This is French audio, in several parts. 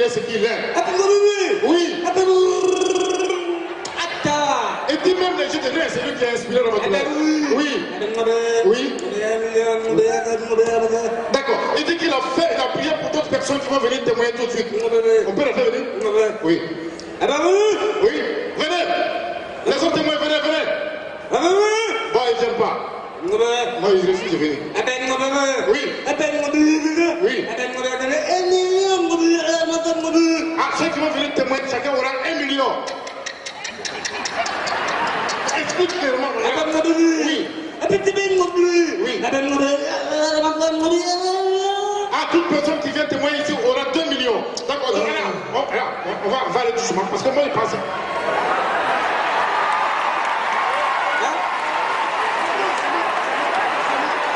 est ce qu'il est. Oui. Et dis même les jeux de rien, c'est lui qui a inspiré Ramatoulaye. Oui. Oui. D'accord. Il dit qu'il a prié pour d'autres personnes qui vont venir témoigner tout de suite. On peut les faire venir? Oui. Oui. Venez. Les autres témoins, venez. Bon, ils ne viennent pas. Moi, je refuse de venir. Oui. Oui. Ah, ceux qui vont venir témoigner, chacun aura 1 million. Explique clairement. Oui. Oui. Ah, toute personne qui vient témoigner ici aura 2 millions. D'accord, on va aller doucement parce que moi, il passe.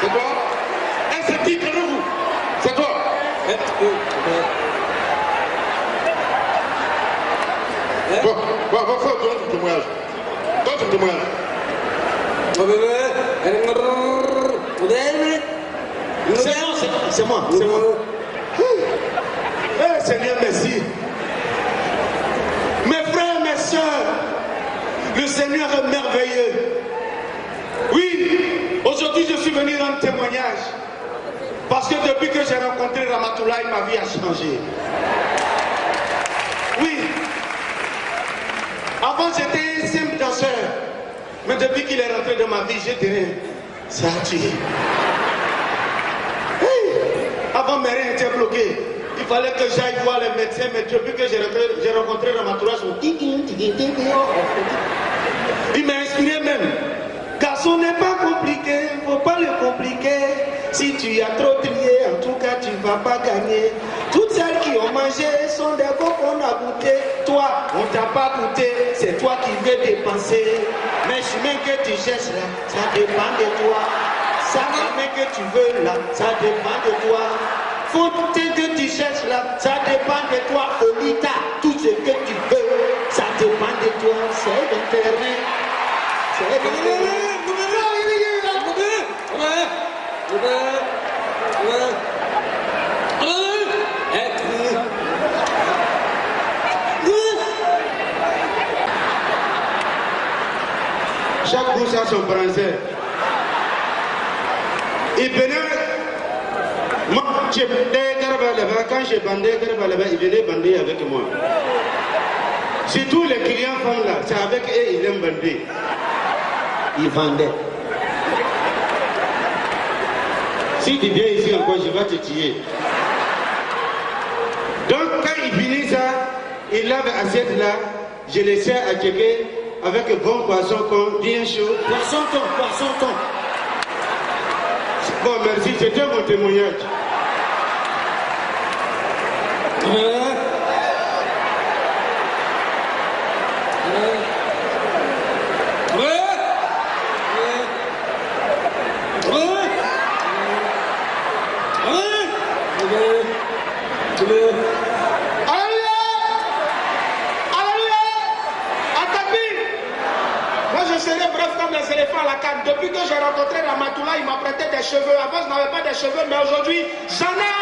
C'est toi? C'est qui? Vous? C'est toi? Va faire donne ton témoignage. Donne ton témoignage. C'est moi. Eh Seigneur, merci. Mes frères, mes soeurs, le Seigneur est merveilleux. Oui, aujourd'hui je suis venu rendre témoignage. Parce que depuis que j'ai rencontré Ramatoulaye, ma vie a changé. Oui. Avant j'étais un simple danseur. Mais depuis qu'il est rentré dans ma vie, je dirais, ça a tué. Avant mes reins étaient bloqués. Il fallait que j'aille voir les médecins, mais depuis que j'ai rencontré Ramatoulaye, il m'a inspiré même. Garçon n'est pas compliqué, faut pas le compliquer. Si tu as trop trié, en tout cas tu vas pas gagner. Toutes celles qui ont mangé sont des gars qu'on a goûté. Toi, on t'a pas goûté, c'est toi qui veux dépenser. Mais chemin que tu cherches là, ça dépend de toi. Ça chemin que tu veux là, ça dépend de toi. Faut que tu cherches là, ça dépend de toi. Olita, tout ce que tu veux, ça dépend de toi. C'est le terrain. C'est le terrain. Chaque bouche a son français. Il venait, moi, quand j'ai bandé, il venait bander avec moi. Surtout les clients font là, c'est avec eux, ils aiment bander. Ils vendaient. Si tu viens ici encore, je vais te tuer. Donc quand il finit ça, il lave l'assiette là, je le sers à quelqu'un avec un bon poisson con, bien chaud. Poisson ton. Bon, merci, c'était mon témoignage. Depuis que j'ai rencontré Ramatoulaye, il m'a prêté des cheveux. Avant, je n'avais pas de cheveux, mais aujourd'hui, j'en ai.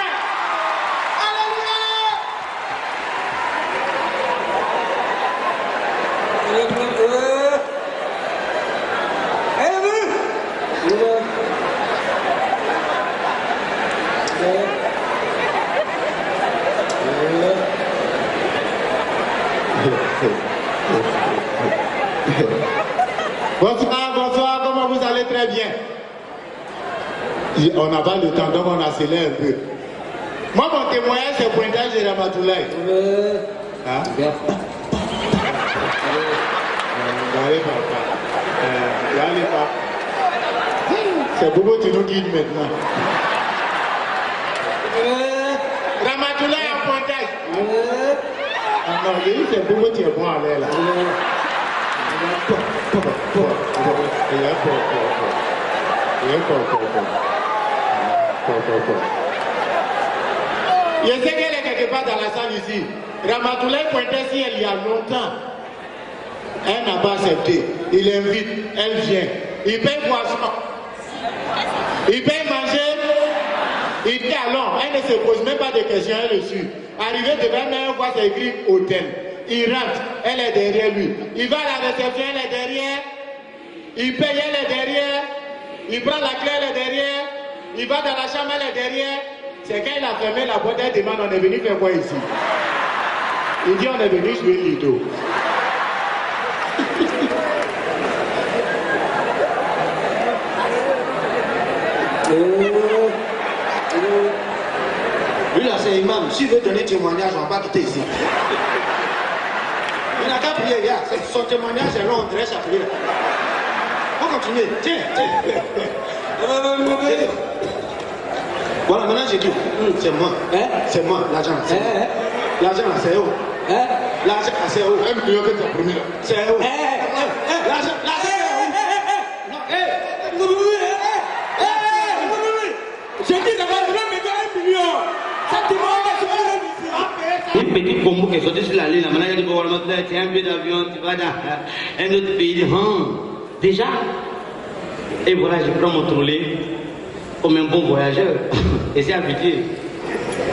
Bonsoir, comment vous allez? Très bien. On n'a pas le temps, donc on accélère un peu. Moi, mon témoignage, c'est le pointage de Ramatoulaye. Hein? C'est Bobo qui nous guide maintenant. Ramatoulaye en pointage. Ah non, c'est Bobo qui est bon à l'air là. Je sais qu'elle est quelque part dans la salle ici. Ramatoulaye pointait si elle y a longtemps. Elle n'a pas accepté. Il invite, elle vient. Il paye poisson. Il paye manger. Il dit alors, elle ne se pose même pas de questions, elle le suit. Arrivé devant elle, on voit c'est écrit hôtel. Il rentre, elle est derrière lui. Il va à la réception, elle est derrière. Il paye, elle est derrière. Il prend la clé, elle est derrière. Il va dans la chambre, elle est derrière. C'est quand il a fermé la porte, elle demande, on est venu faire quoi ici? Il dit, on est venu jouer le lido. Lui là c'est imam, s'il veut donner témoignage, on va pas quitter ici. Il n'a qu'à prier, son témoignage est long, on dirait sa prière. On continue, tiens. Voilà, maintenant j'ai dit, c'est moi. C'est moi, l'argent. L'argent là, c'est où? L'argent là, c'est où? Un million que tu as promis là. C'est où? L'argent, j'ai dit d'abord, je vais me donner 1 million. Ça te Une petite bombe qui est sortie sur la ligne, maintenant il y a du gouvernement, tu as un billet d'avion, tu vas dans un autre pays, déjà. Et voilà, je prends mon trolley comme un bon voyageur. Et c'est habitué.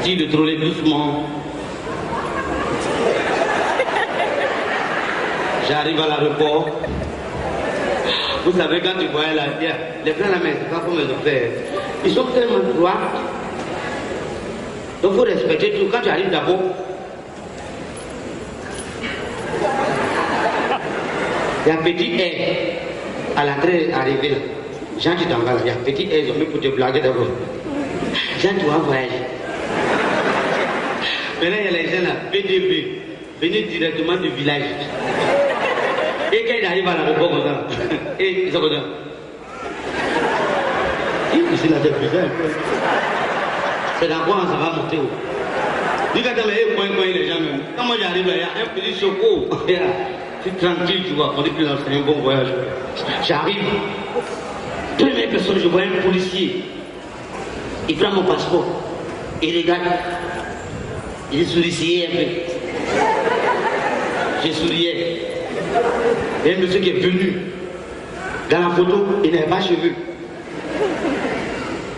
Tire le trolley doucement. J'arrive à l'aéroport. Vous savez, quand tu voyais la bière, les plans à la main, c'est pas comme les affaires. Ils sont tellement droits. Donc il faut respecter tout. Quand tu arrives d'abord, il y a un petit air à l'entrée arrivée là. Jean, tu t'en vas là. Il y a un petit air, ils ont mis pour te blaguer d'abord. Jean, tu vas voyager. Maintenant, il y a les gens là, PDB, venus directement du village. Et quand ils arrivent à l'aéroport comme ça, et ils sont comme ça. C'est la tête bizarre. C'est dans quoi ça va monter haut. Dis quand les gens même. Quand moi j'arrive là, il y a un petit choco. Je suis tranquille, tu vois. On dit que c'est un bon voyage. J'arrive. Première personne, je vois un policier. Il prend mon passeport. Il regarde. Il souriait un peu. Je souriais. Il y a un monsieur qui est venu. Dans la photo, il n'avait pas cheveux.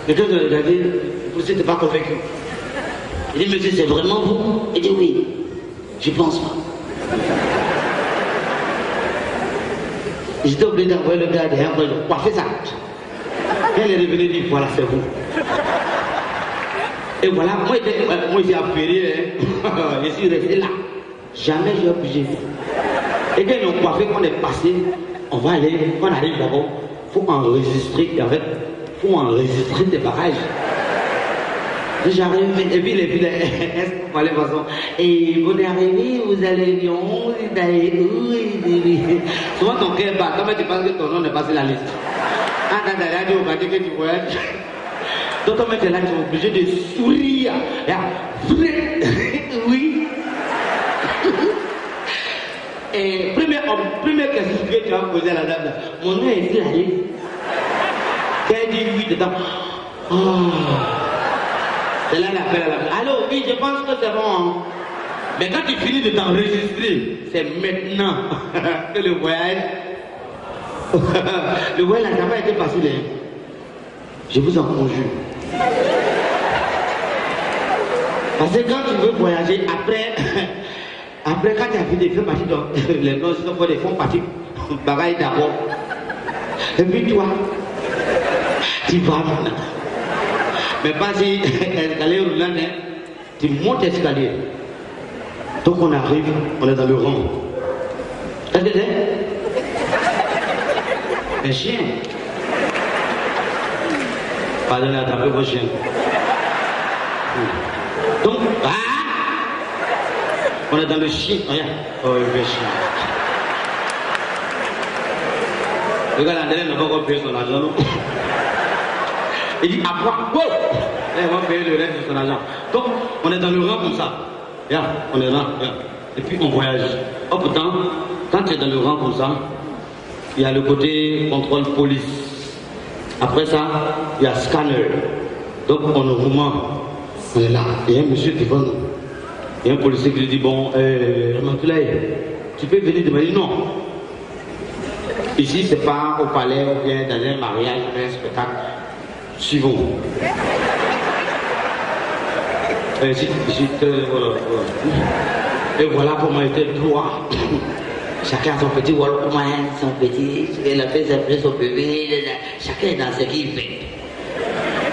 Et quand je regardais, le policier n'était pas convaincu. Il dit, monsieur, c'est vraiment vous? Il dit, oui. Je pense pas. J'étais obligé d'envoyer le gars derrière moi, quoi, fais ça. Quand il est revenu, il dit, voilà, c'est vous. Et voilà, moi j'ai appelé, je suis resté là. Jamais j'ai bougé. Et quand ils ont coiffé, qu'on est passé, on va aller, quand on arrive d'abord, il faut enregistrer, en fait, il faut enregistrer des barrages. J'arrive, et puis les filles, voilà de façon, et vous arrivez, vous allez bien, vous allez où, souvent ton cœur bat, comment tu penses que ton nom n'est pas sur la liste? Ah, dans la radio, on va dire que tu voyages. Donc, quand tu es là, tu es obligé de sourire. Oui. Et première question que tu vas poser à la dame, mon nom est-il allé? Quand elle dit oui dedans, oh. C'est là l'appel à la fille. Allô, oui, je pense que c'est bon. Hein. Mais quand tu finis de t'enregistrer, c'est maintenant que le voyage. Le voyage n'a pas été facile. Hein. Je vous en conjure. Parce que quand tu veux voyager, après quand tu as fini de faire partie de les noces, ils font partie bagaille d'abord. Et puis toi, tu vas maintenant. Mais pas si escalier roulant, tu montes l'escalier. Donc on arrive, on est dans le rang. Est-ce que c'est? Un chien. Pardonnez, attrapez vos chiens. Donc, on est dans le chien. Regarde. Oh, le chien. Le gars, l'André n'a pas encore payé son argent. Il dit, à quoi? Wow! Elle va payer le reste de son argent. Donc, on est dans le rang comme ça. Regarde, on est là. Regarde. Et puis, on voyage. Oh, pourtant, quand tu es dans le rang comme ça, il y a le côté contrôle police. Après ça, il y a scanner. Donc, on nous remonte. On est là. Il y a un monsieur devant nous. Il y a un policier qui lui dit, bon, Ramatoulaye, tu peux venir demander? Non. Ici, c'est pas au palais ou bien dans un mariage, un spectacle. Suivons. Voilà. Et voilà comment était droit. Chacun a son petit Walkman, son petit. Il a fait son bébé. Chacun est dans ce qu'il fait.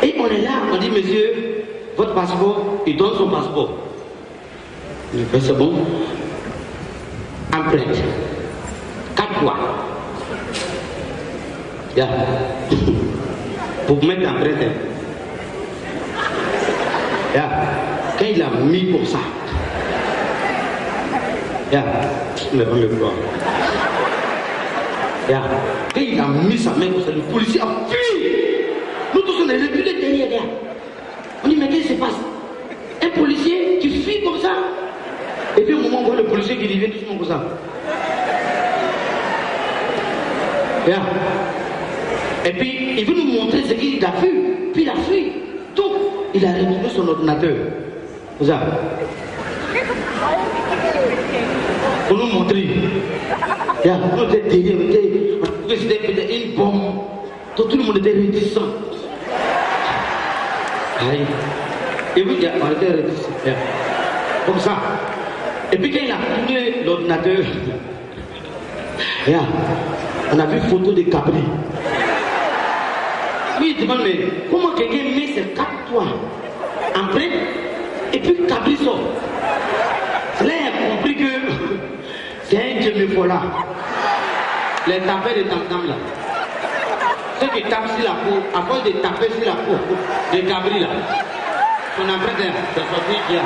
Et on est là, on dit, monsieur, votre passeport, il donne son passeport. Il fait c'est bon. Empreinte. 4 fois. Yeah. Pour mettre l'empreinte. Yeah. Quand il a mis pour ça. Yeah. Mais pas me voir. Yeah. Quand il a mis sa main pour ça, le policier a fui. Nous tous on est reculés derrière. On dit mais qu'est-ce qui se passe? Un policier qui fuit comme ça. Et puis au moment où on voit le policier qui vient doucement comme ça. Yeah. Et puis il veut nous montrer ce qu'il a vu. Puis il a fui. Donc il a retrouvé son ordinateur. Comme ça. Pour nous montrer. Yeah. Nous étions derrière. C'était une bombe. Tout le monde était réticent. Aïe. Et puis, on était réticent. Comme ça. Et puis, quand il a tourné l'ordinateur, on a vu photo de Cabri. Oui, il demande, mais comment quelqu'un met ses 4 toits en prêt et puis Cabri sort? Là, il a compris que c'est un Djemé-Fola. Les tapeurs de tam-tam là. Ceux qui tapent sur la peau, à force de taper sur la peau de Cabri là, son empreinte là, c'est sorti qui a.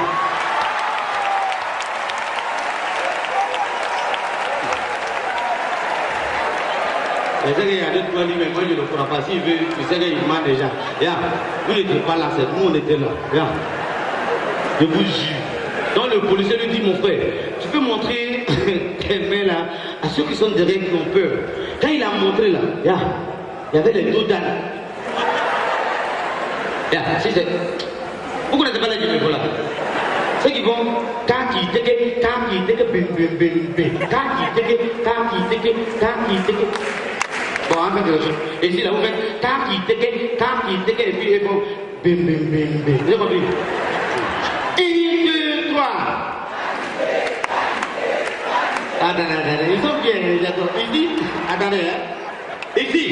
Je sais qu'il y a d'autres qui m'ont dit, mais moi je ne le ferai pas. S'il veut, je sais qu'il ment déjà. Vous n'étiez pas là, c'est nous on était là. Je vous jure. Donc le policier lui dit, mon frère, tu peux montrer tes mains là à ceux qui sont derrière qui ont peur. Quand il a montré là, il y avait les dos d'âne. Vous connaissez pas les Djemé là? Ceux qui vont, bon, en fait, ici là, vous faites, et puis ils font, vous avez compris? 1, 2, 3. Attendez, ils sont bien, les acteurs. Ici, attendez, ici.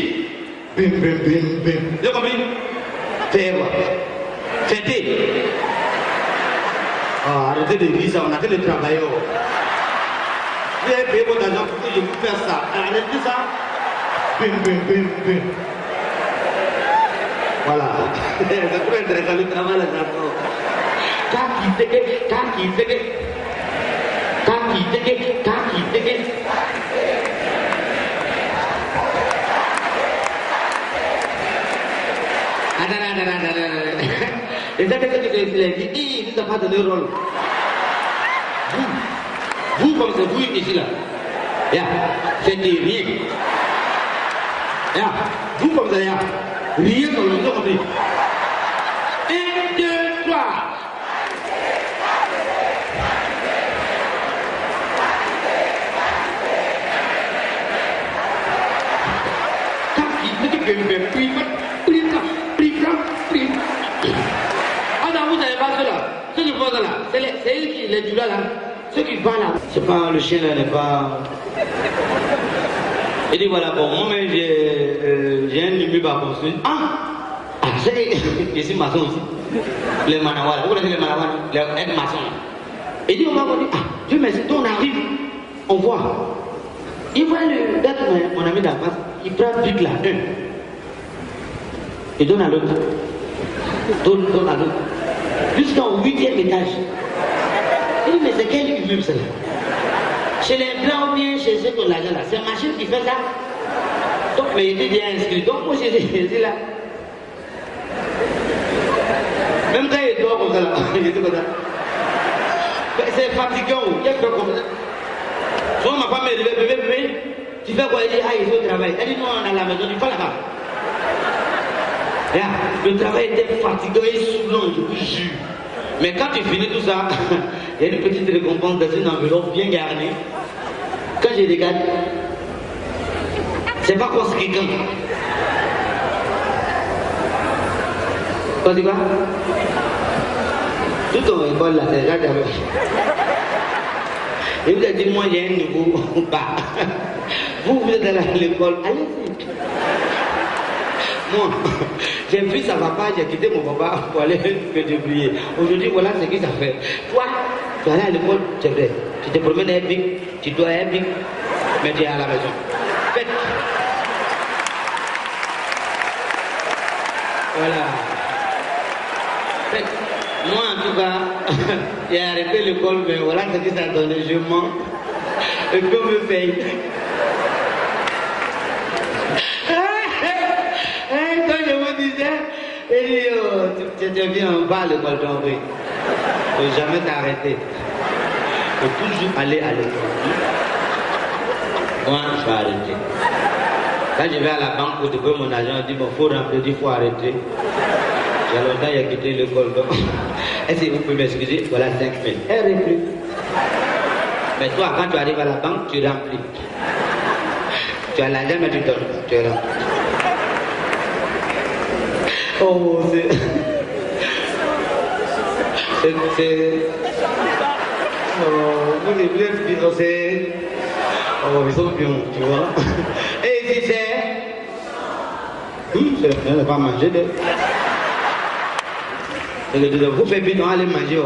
Vous avez compris? Fêtez. Oh, arrêtez de dire ça, on a fait le travail. Vous avez payé votre argent pour que je vous fasse ça. Arrêtez ça. Voilà. C'est trop intéressant le travail, les enfants. Et ça, qu'est-ce que c'est dit? Il ne t'a pas donné le rôle. Vous comme c'est vous ici là. C'est rien. Vous comme ça, rien dans le monde compris. 1, 2, 3. Vous n'avez pas cela. Ceux qui vont là, c'est eux qui les là. Ceux qui vont là. C'est pas le chien là, n'est pas. Il dit voilà, bon, moi j'ai un immeuble à construire. C'est ici maçon aussi. Les manawala, vous connaissez les manawala, les aides-maçons. Il dit on va voir, Dieu merci, donc on arrive, on voit. Il voit le gars, mon ami d'en face, il prend le là, un. Il donne à l'autre. Donne à l'autre. Jusqu'au 8e étage. Il dit mais c'est quel immeuble ça là? Chez les blancs ou bien chez ceux qui ont l'argent là, c'est ma machine qui fait ça. Donc, mais il était bien inscrit. Donc, moi, j'étais là. Même quand il dort comme ça, là, il était comme ça. C'est fatigant, il y a quoi comme ça. Soit ma femme est arrivée, bébé, tu fais quoi? Elle dit, il faut au travail. Elle dit, non, on est à la maison, il faut là-bas. Le travail était fatigant et saoulant, je vous jure. Mais quand tu finis tout ça, il y a une petite récompense dans une enveloppe bien garnie. Quand je regarde, c'est pas conséquent. Quoi, c'est quoi? Toute ton école là, c'est déjà jamais. Et vous avez dit, moi j'ai un niveau bas. Vous êtes à l'école, allez-y. Moi, j'ai vu ça va pas, j'ai quitté mon papa pour aller me débrouiller. Aujourd'hui, voilà ce que ça fait. Toi, tu es allé à l'école, c'est vrai. Tu te promènes un bic, tu dois un bic, mais tu es à la maison. Faites. Voilà. Faites. Moi, en tout cas, j'ai arrêté l'école, mais voilà ce que ça a donné. Je mens. Et puis on me paye. Quand je vous disais, tu étais bien en bas à l'école d'Henri. Il ne faut jamais t'arrêter. Il faut toujours aller à l'école. Moi, je vais arrêter. Quand je vais à la banque pour trouver mon argent, je dis, bon, il faut remplir, il faut arrêter. Il y a longtemps, il a quitté l'école. Est-ce que vous pouvez m'excuser? Voilà 5 000. Elle n'est plus. Mais toi, quand tu arrives à la banque, tu remplis. Tu as l'argent, mais tu donnes. Tu remplis. Oh, c'est... Oh, vous êtes bien, c'est... Oh, ils sont bien, tu vois. Et si c'est... Elle n'a pas mangé de... Vous faites bien, allez manger.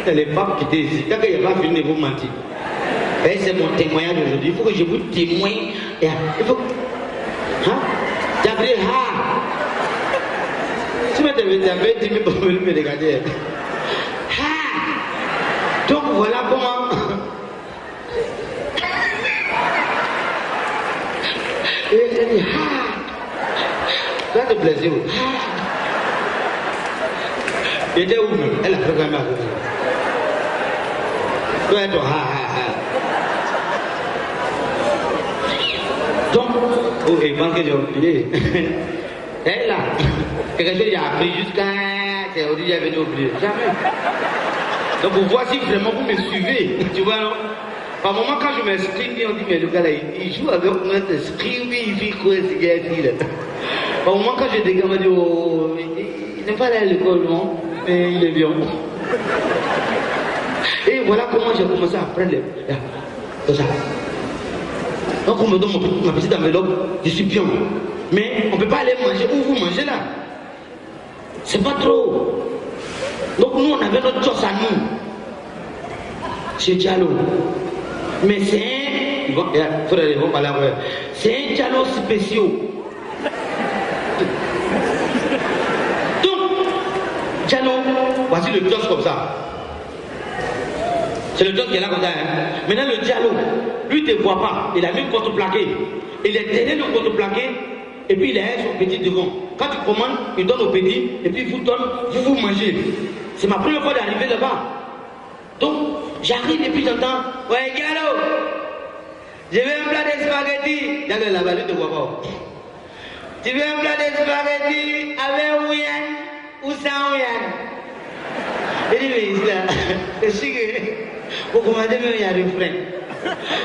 Elle n'est pas quittée ici. Tant qu'il n'y a pas fini, vous mentez. C'est mon témoignage aujourd'hui. Il faut que je vous témoigne. Il faut... Hein? T'appelles ha. Tu m'as dit, tu peux me regarder. Ha. Donc voilà comment... Et elle dit ha. Ça te plaisir. Elle était où même? Elle a programmé à côté. Toi et toi, ha ha ha. Donc, oh, et pense que j'ai oublié. Elle là, quelque chose j'ai appris jusqu'à... C'est aujourd'hui j'avais oublié. Jamais. Donc pour voir si vraiment vous me suivez, tu vois non? Par moment quand je m'exprime, on dit mais le gars là, il joue avec notre esprit, oui, il fait quoi ce gars-ci là? Par moment quand je dégaine, on me dit oh, il n'est pas allé à l'école non, mais il est bien. Et voilà comment j'ai commencé à apprendre tout ça. Donc on me donne ma petite enveloppe, je suis bien. Mais on ne peut pas aller manger où vous mangez là. C'est pas trop. Donc nous on avait notre chose à nous. C'est Diallo. Mais c'est un... Ils vont parler après. C'est un Diallo spécial. Donc, Diallo, voici le kiosque comme ça. C'est le kiosque qui est là comme ça. Hein. Maintenant le Diallo, lui ne te voit pas. Il a mis le contreplaqué. Il est derrière le contreplaqué. Et puis il a son petit devant. Quand tu commandes, il donne au petit. Et puis il vous donne, vous mangez. C'est ma première fois d'arriver là-bas. Donc, j'arrive et puis j'entends, ouais, Diallo, je veux un plat de spaghetti. Diallo là-bas, lui ne te voit pas. Tu veux un plat de spaghetti avec ouyan ou sans ouyan? Il dit, mais ici là, je sais que pour commander, même il y a un refrain.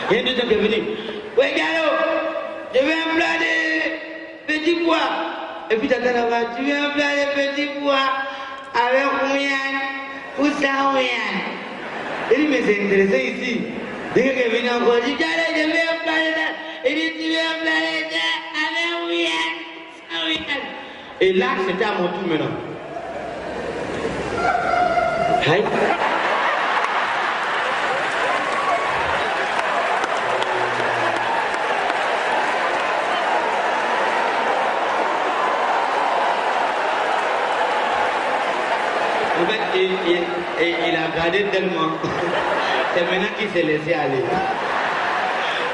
Il y a un deuxième qui est venu. Ouais, Diallo, je veux un plat de petits pois. Et puis t'attends là-bas, tu veux un plat de petits pois avec ouyan ou sans ouyan? Il dit, mais c'est intéressant ici. Dès qu'il est venu encore, il dit, Diallo, je veux un plat de... Il dit, tu veux un plat de... avec ouyan, sans ouyan. Et là, c'était à mon tour maintenant. Hi. En fait, il a gardé tellement. C'est maintenant qu'il s'est laissé aller.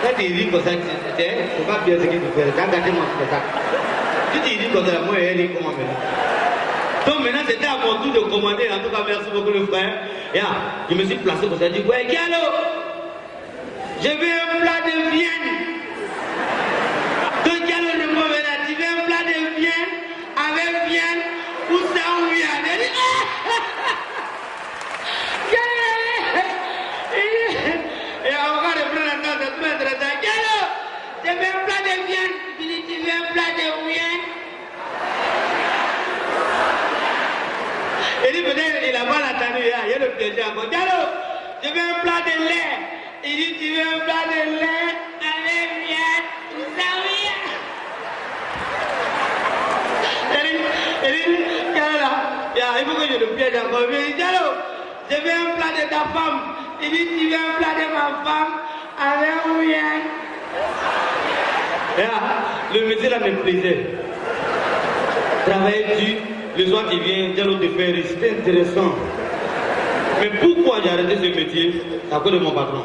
Quand il dit comme ça, c'est pas bien ce qu'il fait. T'as gardé mon spectacle. Si tu dis comme ça, moi, il dit comment maintenant. Donc maintenant, c'était à mon tour de commander. En tout cas, merci beaucoup le frère. Et je me suis placé comme ça. Je dis, ouais, Diallo, je veux un plat de viande. Donc Diallo répond, tu veux un plat de viande avec viande ou sans viande? Il dit, et encore de prendre la tête, de mettre la tête. Diallo, je veux un plat de viande. Je dis, tu veux un plat de viande? Il dit peut-être il a pas la me dit encore, Diallo, je veux un plat de lait. Il dit, tu veux un plat de lait avec viande, tout ça, oui. Il dit, Diallo, il faut que je le piège encore. Il dit, Diallo, je veux un plat de ta femme. Il dit, tu veux un plat de ma femme avec viande. Le métier là me plaisait. Travailler dur, le soir tu viens, Diallo te fait rire, c'était intéressant. Mais pourquoi j'ai arrêté ce métier? C'est à cause de mon patron.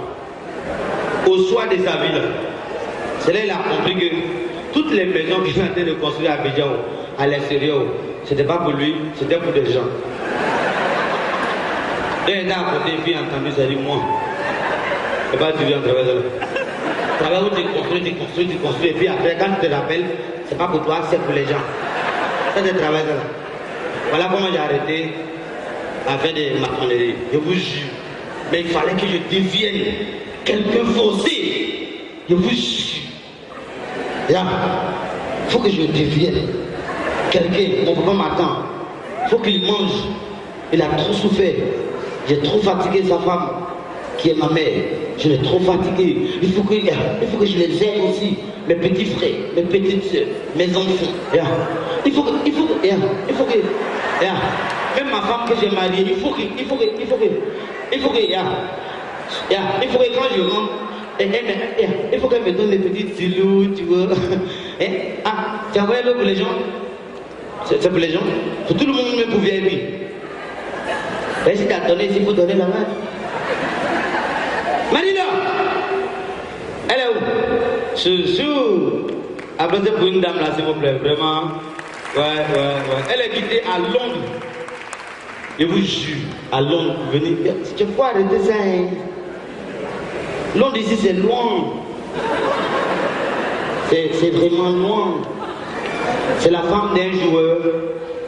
Au soir de sa vie, c'est là qu'il a compris que toutes les maisons qu'il est en train de construire à Abidjan, à l'extérieur, c'était pas pour lui, c'était pour des gens. Dès qu'il est à côté, il a entendu, ça dit moi. Et pas tu viens en travers de là. Travail où tu construis, et puis après, quand tu te rappelles, c'est pas pour toi, c'est pour les gens. Ça, c'est le travail là. Voilà comment j'ai arrêté à faire des maçonneries. Je vous jure. Mais il fallait que je devienne quelqu'un forcé. Je vous jure. Il faut que je devienne quelqu'un. Mon papa m'attend. Il faut qu'il mange. Il a trop souffert. J'ai trop fatigué sa femme, qui est ma mère. Je l'ai trop fatigué. Il faut que je les aide aussi. Mes petits frères, mes petites soeurs, mes enfants. Il faut que, même ma femme que j'ai mariée, il faut que quand je rentre, il faut qu'elle me donne des petites silous, tu vois. Tu as envoyé l'eau pour les gens? C'est pour les gens? Pour tout le monde, même pour VIP. Mais si tu as donné, il faut donner la main. Marina, elle est où? Chouchou. Applaudissez pour une dame là, s'il vous plaît, vraiment. Ouais. Elle est quittée à Londres. Je vous jure, à Londres, venez. Tu peux arrêter ça, hein? Londres ici, c'est loin. C'est vraiment loin. C'est la femme d'un joueur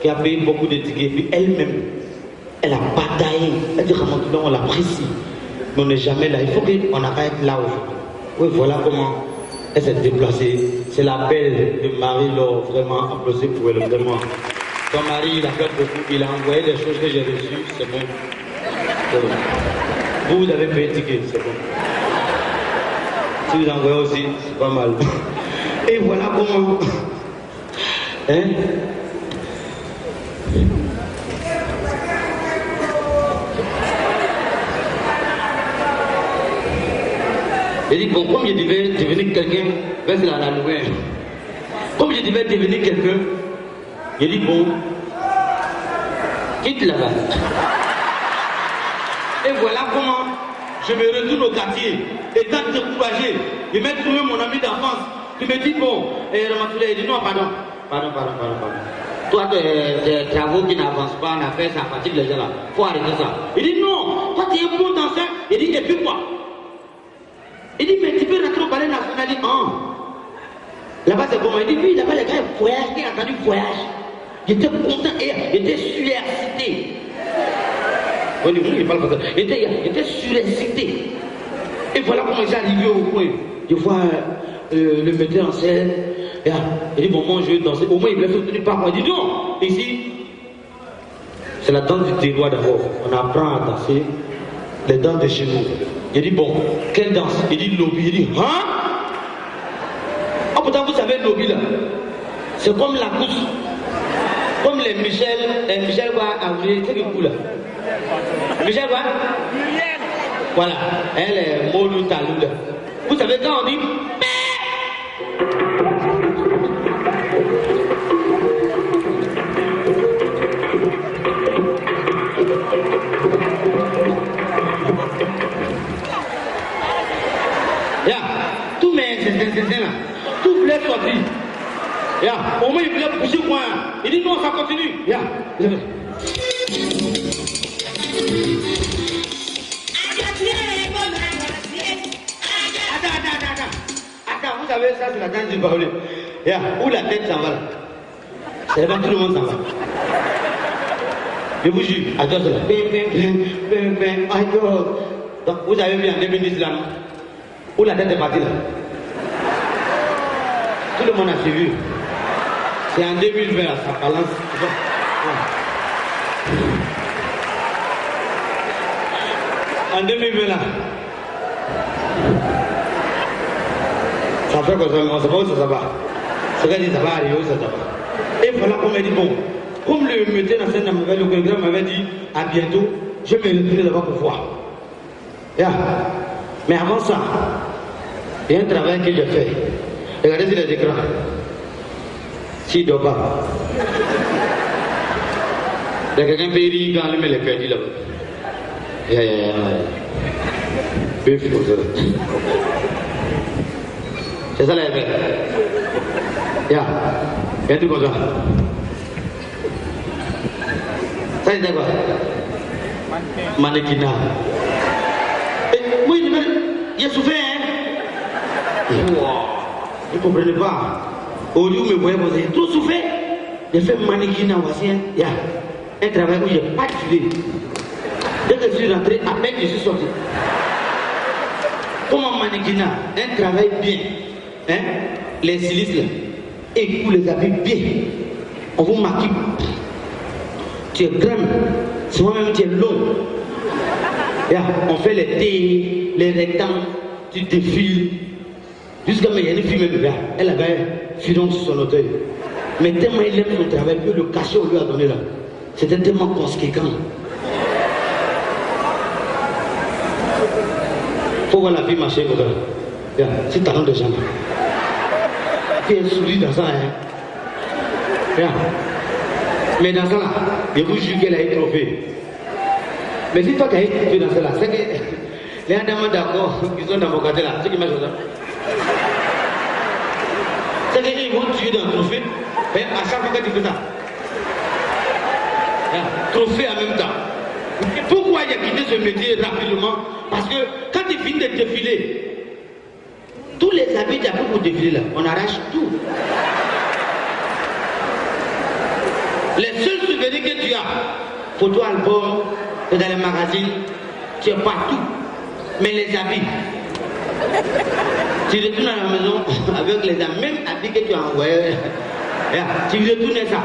qui a payé beaucoup de tickets. Puis elle-même, elle a bataillé. Elle dit, Ramon, on l'apprécie. Mais on n'est jamais là. Il faut qu'on arrête là aujourd'hui. Oui, voilà comment elle s'est déplacée. C'est la belle de Marie-Laure. Vraiment, applaudissez pour elle, vraiment. Ton mari, il a fait beaucoup. Il a envoyé des choses que j'ai reçues. C'est bon. Vous avez payé le ticket. C'est bon. Si vous envoyez aussi, c'est pas mal. Et voilà comment. Hein? J'ai dit, bon, comme je devais devenir quelqu'un, c'est la nouvelle. Comme je devais devenir quelqu'un, j'ai dit, bon, quitte là-bas. Et voilà comment je me retourne au quartier, étant découragé. Je m'ai trouvé mon ami d'enfance qui me dit, bon, et Ramatoulaye, il dit, non, pardon. Toi, tes travaux qui n'avancent pas, on a fait ça, fatigue les gens là. Il faut arrêter ça. Il dit, non, toi, tu es bon dans ça. Il dit, et puis quoi? Il dit, mais tu peux rentrer au palais national. Il dit, là-bas c'est comment? Il dit, oui, là-bas les gars voyagent, j'ai entendu voyage. J'étais content et j'étais surexcité. Oui, il parle comme ça. J'étais surexcité. Et voilà comment j'ai arrivé au coin. Je vois le metteur en scène. Il dit, bon, moi je vais danser. Au moins il me laisse soutenir par moi. Il dit, non, ici, c'est la danse du terroir d'abord. On apprend à danser les danses de chez nous. Il dit, bon, quelle danse? Il dit, lobby. Il dit, hein? Oh, pourtant, vous savez, lobby là, c'est comme la course. Comme les Michel quoi, c'est du coup là. Michel quoi? Voilà, elle est Molou Talou là. Vous savez, quand on dit, tous mes là, tout voulait sortir. Au moins il voulait pousser moi. Il dit non, ça continue. Attends, vous savez, ça c'est la danse du baoulé. Où la tête s'en va là. C'est là, tout le monde s'en va. Je vous jure, attends, c'est là. Donc, vous avez vu en 2010 là, non? Où la tête est partie là. Tout le monde a suivi. C'est en 2020 là, ça balance. En 2020 là. Ça fait quoi ça? On sait pas où ça va. Ce gars dit ça va arriver où ça va. Et voilà qu'on m'a dit bon, comme le metteur en scène m'avait, le chorégraphe m'avait dit à bientôt, je vais me retourner là-bas pour voir. Yeah. Mais avant ça, il y a un travail que j'ai fait. Regardez sur les écrans. S'il ne dort pas. Il y a quelqu'un qui rit quand il met les crédits là-bas. C'est ça la FR. Il y a un truc comme ça. Ça c'est quoi? Mannequinat. Oui, il a souffert, hein? Vous ne comprenez pas. Au lieu où me voyez, vous avez trop souffert. J'ai fait mannequinat voici, hein? Il y a un travail où je n'ai pas tué. Dès que je suis rentré, à peine je suis sorti. Comme un mannequinat, un travail bien. Hein? Les stylistes là, et vous les habillez bien. On vous maquille. Tu es grand, souvent même tu es long. Yeah, on fait les T, les rectangles, tu défiles. Jusqu'à il y a une fille même, elle avait un filon sur son auteuil. Mais tellement il aime son travail que le cachet on lui a donné là, c'était tellement conséquent. Faut voir la fille marcher comme ça. Yeah, c'est talent de jambes. Tu es souri dans ça, hein. Yeah. Mais dans ça là, je vous jure qu'elle a été trophée. Mais si toi qui as été trophée dans ça là, c'est que les gens d'accord qui sont dans mon côté là, c'est qui m'a choisi. C'est qu'ils vont tuer dans le trophée, et à chaque fois que tu fais ça. Yeah. Trophée en même temps. Et pourquoi il a quitté ce métier rapidement? Parce que quand il finit de défiler, tous les habits qu'il y a pour défiler là, on arrache tout. Les seuls souvenirs que tu as, photo album, dans les magazines, tu es partout. Mais les habits, tu retournes à la maison avec les habits, même habits que tu as envoyés, tu retournes ça.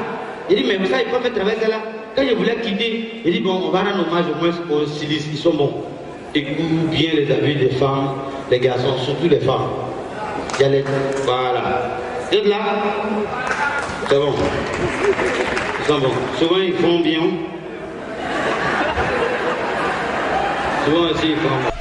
Il dit, mais ça, il faut faire travailler ça là. Quand je voulais quitter, il dit, bon, on va rendre hommage au moins aux stylistes, ils sont bons. Écoute bien les habits des femmes, les garçons, surtout les femmes. Il y a les... Voilà. Et là, c'est bon. Ils sont bons. Souvent, ils font bien. Souvent aussi, ils font...